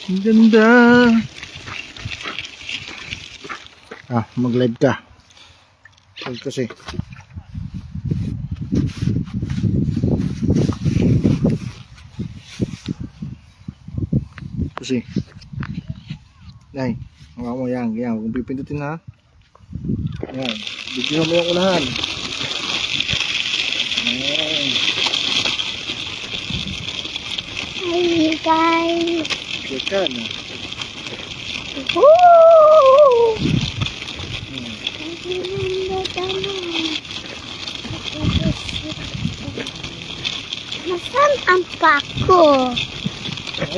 Ang ganda. Mag-live ka. Live kasi. Kasi. Ay, mga mo yan. Kung pipindutin ha. Yan. Bigyan mo yung unahan. Ayan. Hi guys. Teka na. Woo! Nasaan ang pako?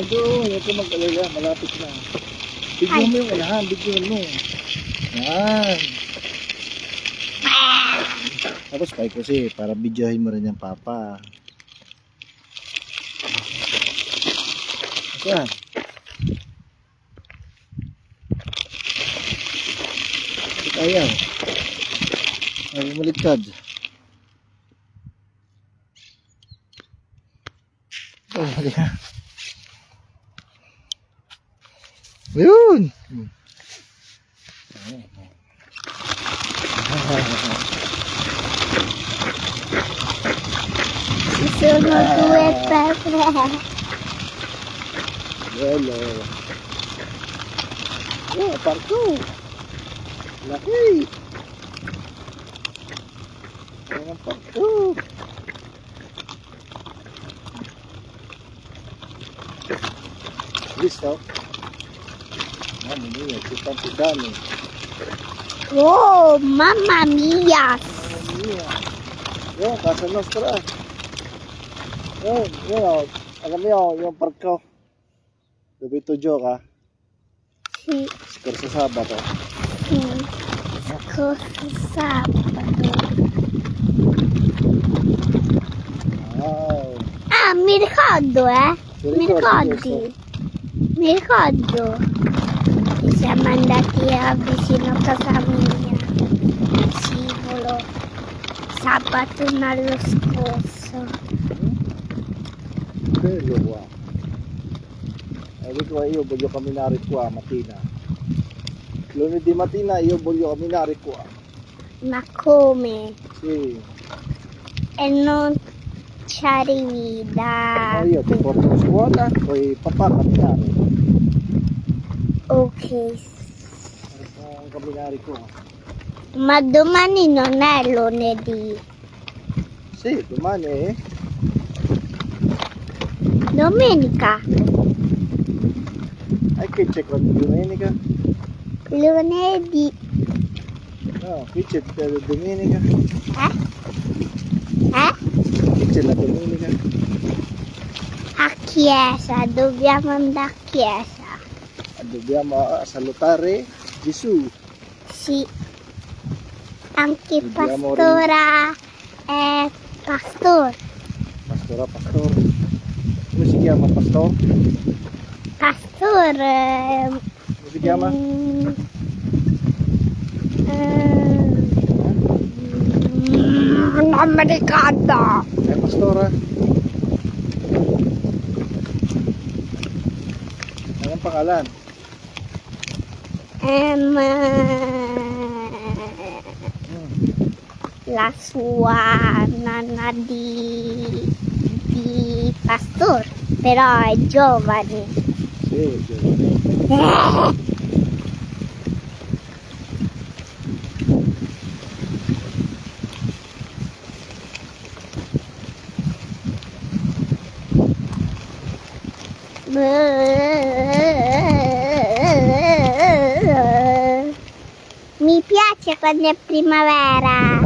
Doon, huwag ka mag-alala. Malapit na. Bigyan mo yung unahan. Bigyan mo. Yan. Tapos spike kasi para videohin mo rin yung papa. Ayan. Ayaw. Ay, bumaliktad. Oh, yeah. Ayun. Susunod ulit, Pepe. Hello. Oh, parko. Laki. Ayan parko. Listo. Mami mia, kitang dami. Wow, Mamma Mia. Mami mia. Yo, Casa Nostra. Yo, alam mo yung parko. Dubito joke ha. Si, Skor sa Sabato. Sabato. Wow. Mercado, Mercado, Mercado. Siamo andati vicino a casa mia. Scivolo. Sabato nello scorso. Bello qua. Dico io voglio camminare qua mattina. Lunedì mattina io voglio camminare qua. Ma come? Sì. E non ci arrivi Ma da... io ti porto a scuola, poi papà camminare. Ok. Camminare qua. Ma domani non è lunedì. Sì, domani è Domenica. E che c'è con domenica? Lunedì. No, qui c'è domenica. Qui c'è la domenica. A chiesa, dobbiamo andare a chiesa. Dobbiamo salutare Gesù. Sì. Anche Dobbiamo pastora è pastor. Pastor. Come si chiama pastor? Pastor Come si chiama? non mi ricordo. Pastora? Anong pangalan? La sua nonna di pastor, però è giovane. Sì, giovane. Mi piace quando è primavera.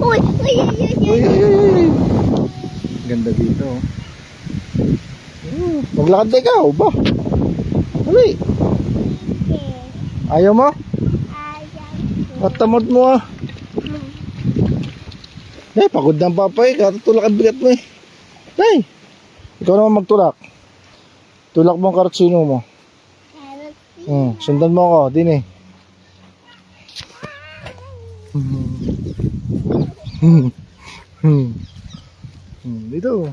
Uy. Ganda dito. Maglakad ikaw ba? Dali. Ayaw mo? Matamad mo ah. Pagod ng papa eh. Katulak ang bigat mo eh. Ikaw naman magtulak. Tulak mo ang karatsino mo. Sundan mo ako, din eh. Dito.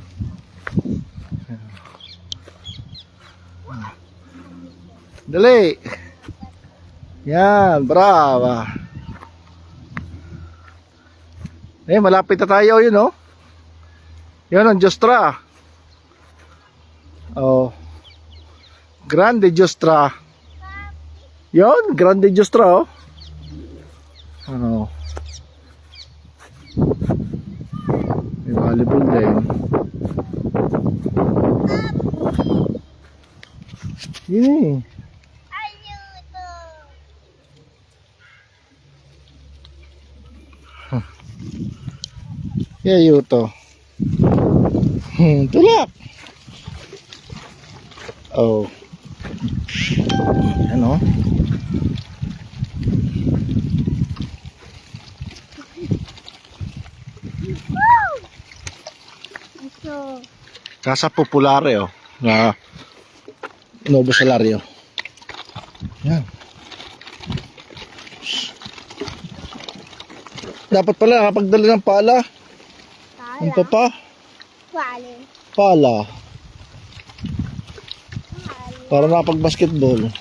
Dali. Yan, brava. Malapit na tayo, yun, oh. Yun ang Giostra. Oh. Grande Giostra. Yun, Grande Giostra, oh. Ano? May volleyball din. Yun eh. Ayuto. Yayuto. Tulak. Oh. Ano? Ito. Casa Popolare, oh. Na Nuevo Salario. Yan. Dapat pala nakapagdala ng pala. Ang papa. Wale. Pala. Para nakapag-basketball.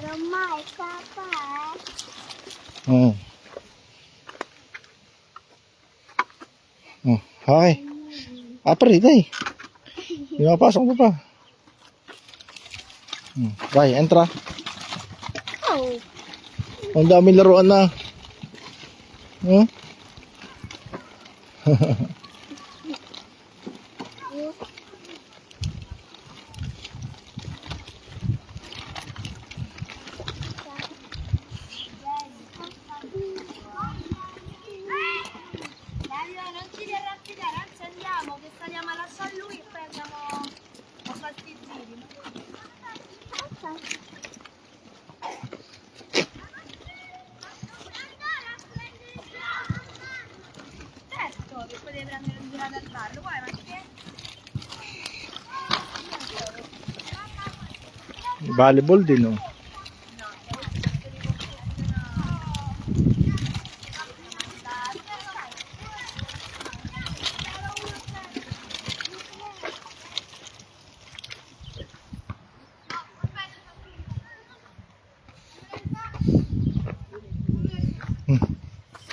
Ramay ka pa. Oh. Oh. Hi. Apre, day. Hindi mapasok mo pa. Bye, entra. Oh. Ang daming laruan na. Huh? Dario, non ci riarrampicare, anzi andiamo, che saliamo a lasciare lui e poi andiamo a fare sti giri. Certo, che poi devi prendere un girato al ballo, guarda, ma che... Volleyball din, oh.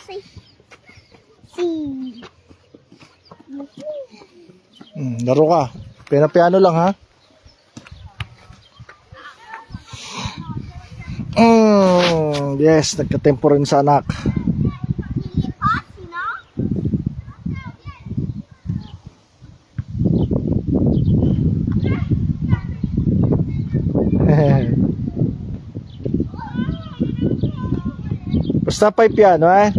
Si. Si. Laro ka. Piano lang, ha? Yes, nagka-tempo rin sa anak. Pilipasi, no? Basta pa piano, eh.